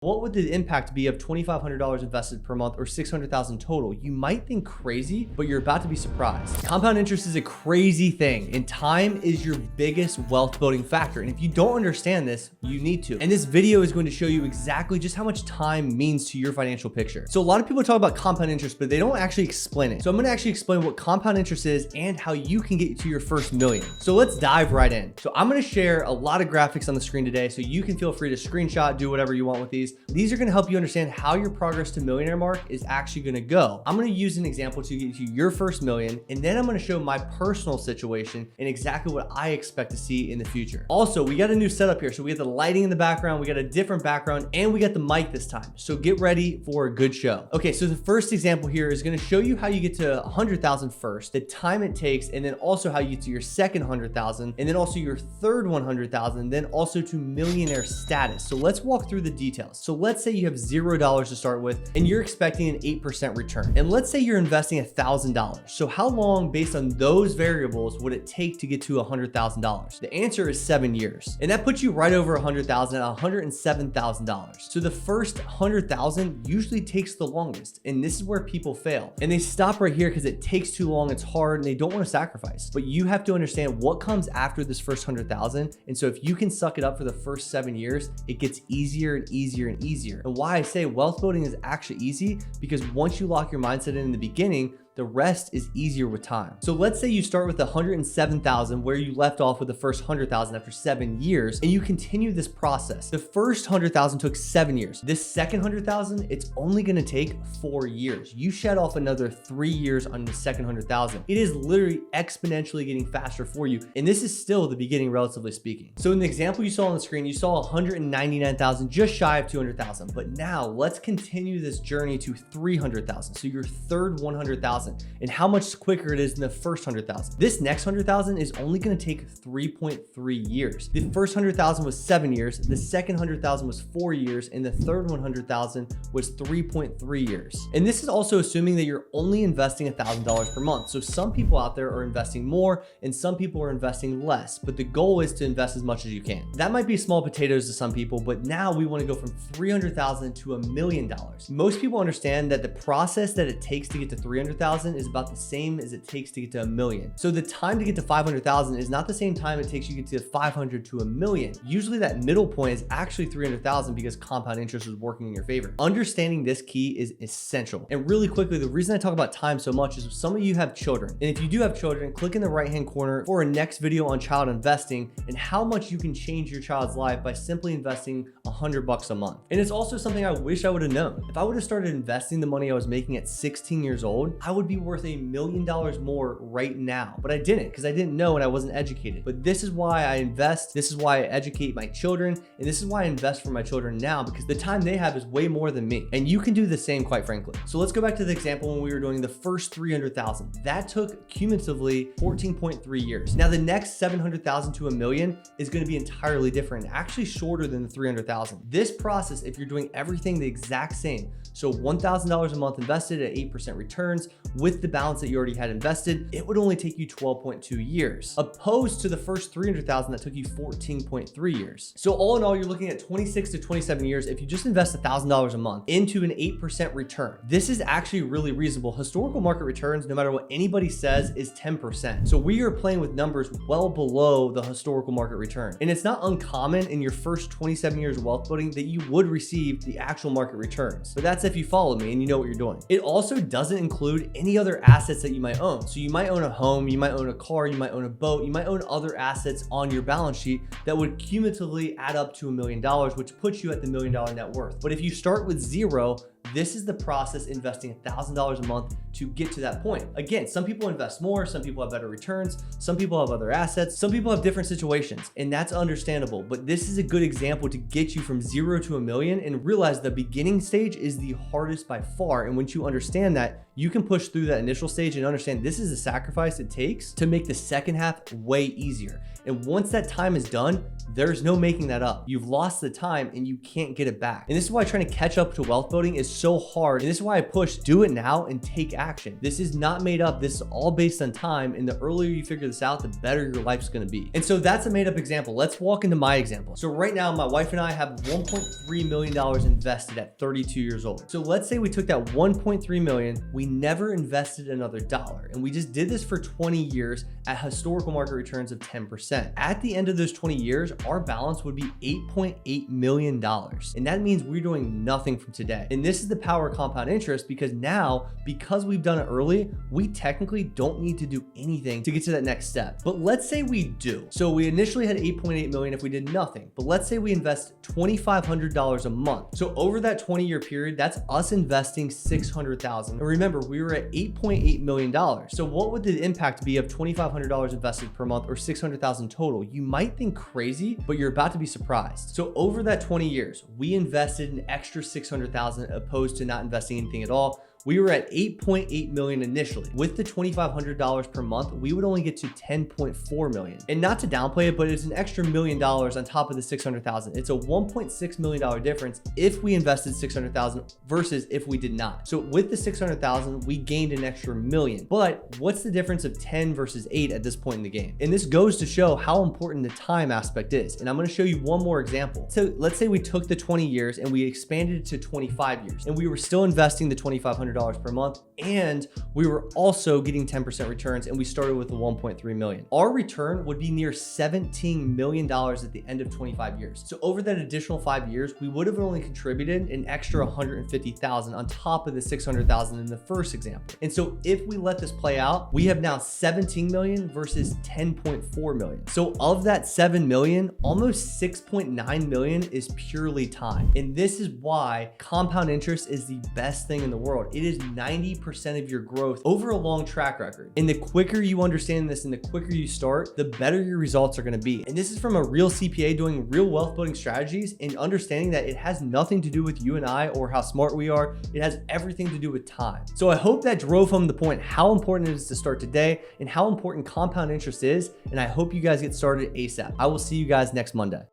What would the impact be of $2,500 invested per month or $600,000 total? You might think crazy, but you're about to be surprised. Compound interest is a crazy thing, and time is your biggest wealth building factor. And if you don't understand this, you need to. And this video is going to show you exactly just how much time means to your financial picture. So a lot of people talk about compound interest, but they don't actually explain it. So I'm going to actually explain what compound interest is and how you can get to your first million. So let's dive right in. So I'm going to share a lot of graphics on the screen today, so you can feel free to screenshot, do whatever you want with these. These are going to help you understand how your progress to millionaire mark is actually going to go. I'm going to use an example to get you your first million, and then I'm going to show my personal situation and exactly what I expect to see in the future. Also, we got a new setup here. So we have the lighting in the background, we got a different background, and we got the mic this time. So get ready for a good show. Okay, so the first example here is going to show you how you get to 100,000 first, the time it takes, and then also how you get to your second 100,000, and then also your third 100,000, then also to millionaire status. So let's walk through the details. So let's say you have $0 to start with and you're expecting an 8% return. And let's say you're investing $1,000. So how long, based on those variables, would it take to get to $100,000? The answer is 7 years. And that puts you right over 100,000 at $107,000. So the first 100,000 usually takes the longest. And this is where people fail. And they stop right here because it takes too long, it's hard, and they don't want to sacrifice. But you have to understand what comes after this first 100,000. And so if you can suck it up for the first 7 years, it gets easier and easier and easier. And why I say wealth building is actually easy, because once you lock your mindset in the beginning, the rest is easier with time. So let's say you start with 107,000 where you left off with the first 100,000 after 7 years, and you continue this process. The first 100,000 took 7 years. This second 100,000, it's only going to take 4 years. You shed off another 3 years on the second 100,000. It is literally exponentially getting faster for you. And this is still the beginning, relatively speaking. So in the example you saw on the screen, you saw 199,000, just shy of 200,000. But now let's continue this journey to 300,000. So your third 100,000. And how much quicker it is than the first 100,000. This next 100,000 is only going to take 3.3 years. The first 100,000 was 7 years, the second 100,000 was 4 years, and the third 100,000 was 3.3 years. And this is also assuming that you're only investing $1,000 per month. So some people out there are investing more and some people are investing less, but the goal is to invest as much as you can. That might be small potatoes to some people, but now we want to go from 300,000 to $1 million. Most people understand that the process that it takes to get to 300,000 is about the same as it takes to get to $1 million. So the time to get to 500,000 is not the same time it takes you to get to 500 to $1 million. Usually that middle point is actually 300,000 because compound interest is working in your favor. Understanding this key is essential. And really quickly, the reason I talk about time so much is some of you have children. And if you do have children, click in the right-hand corner for a next video on child investing and how much you can change your child's life by simply investing $100 a month. And it's also something I wish I would have known. If I would have started investing the money I was making at 16 years old, I would be worth $1 million more right now. But I didn't, because I didn't know and I wasn't educated. But this is why I invest. This is why I educate my children. And this is why I invest for my children now, because the time they have is way more than me. And you can do the same, quite frankly. So let's go back to the example when we were doing the first 300,000. That took cumulatively 14.3 years. Now the next 700,000 to $1 million is going to be entirely different, actually shorter than the 300,000. This process, if you're doing everything the exact same, so $1,000 a month invested at 8% returns with the balance that you already had invested, it would only take you 12.2 years, opposed to the first 300,000 that took you 14.3 years. So all in all, you're looking at 26 to 27 years if you just invest $1,000 a month into an 8% return. This is actually really reasonable. Historical market returns, no matter what anybody says, is 10%. So we are playing with numbers well below the historical market return. And it's not uncommon in your first 27 years of wealth building that you would receive the actual market returns. But that's if you follow me and you know what you're doing. It also doesn't include any other assets that you might own. So you might own a home, you might own a car, you might own a boat, you might own other assets on your balance sheet that would cumulatively add up to $1 million, which puts you at the $1 million net worth. But if you start with zero, this is the process, investing $1,000 a month to get to that point. Again, some people invest more, some people have better returns, some people have other assets, some people have different situations, and that's understandable. But this is a good example to get you from zero to $1 million and realize the beginning stage is the hardest by far. And once you understand that, you can push through that initial stage and understand this is the sacrifice it takes to make the second half way easier. And once that time is done, there's no making that up. You've lost the time and you can't get it back. And this is why trying to catch up to wealth building is so hard. And this is why I push do it now and take action. This is not made up. This is all based on time. And the earlier you figure this out, the better your life's going to be. And so that's a made up example. Let's walk into my example. So right now, my wife and I have $1.3 million invested at 32 years old. So let's say we took that 1.3 million, we never invested another dollar. And we just did this for 20 years at historical market returns of 10%. At the end of those 20 years, our balance would be $8.8 million. And that means we're doing nothing from today. And this is the power of compound interest, because now, because we've done it early, we technically don't need to do anything to get to that next step. But let's say we do. So we initially had 8.8 million if we did nothing, but let's say we invest $2,500 a month. So over that 20-year period, that's us investing 600,000. And remember, we were at $8.8 million. So what would the impact be of $2,500 invested per month, or 600,000 total? You might think crazy, but you're about to be surprised. So over that 20 years, we invested an extra 600,000 opposed to not investing anything at all. We were at 8.8 million initially. With the $2,500 per month, we would only get to 10.4 million. And not to downplay it, but it's an extra $1 million on top of the 600,000. It's a $1.6 million difference if we invested 600,000 versus if we did not. So with the 600,000, we gained an extra million. But what's the difference of 10 versus 8 at this point in the game? And this goes to show how important the time aspect is. And I'm gonna show you one more example. So let's say we took the 20 years and we expanded it to 25 years, and we were still investing the $2,500 per month, and we were also getting 10% returns, and we started with the 1.3 million. Our return would be near $17 million at the end of 25 years. So over that additional 5 years, we would have only contributed an extra 150,000 on top of the 600,000 in the first example. And so if we let this play out, we have now 17 million versus 10.4 million. So of that 7 million, almost 6.9 million is purely time. And this is why compound interest is the best thing in the world. It is 90% of your growth over a long track record. And the quicker you understand this and the quicker you start, the better your results are going to be. And this is from a real CPA doing real wealth building strategies and understanding that it has nothing to do with you and I or how smart we are. It has everything to do with time. So I hope that drove home the point how important it is to start today and how important compound interest is. And I hope you guys get started ASAP. I will see you guys next Monday.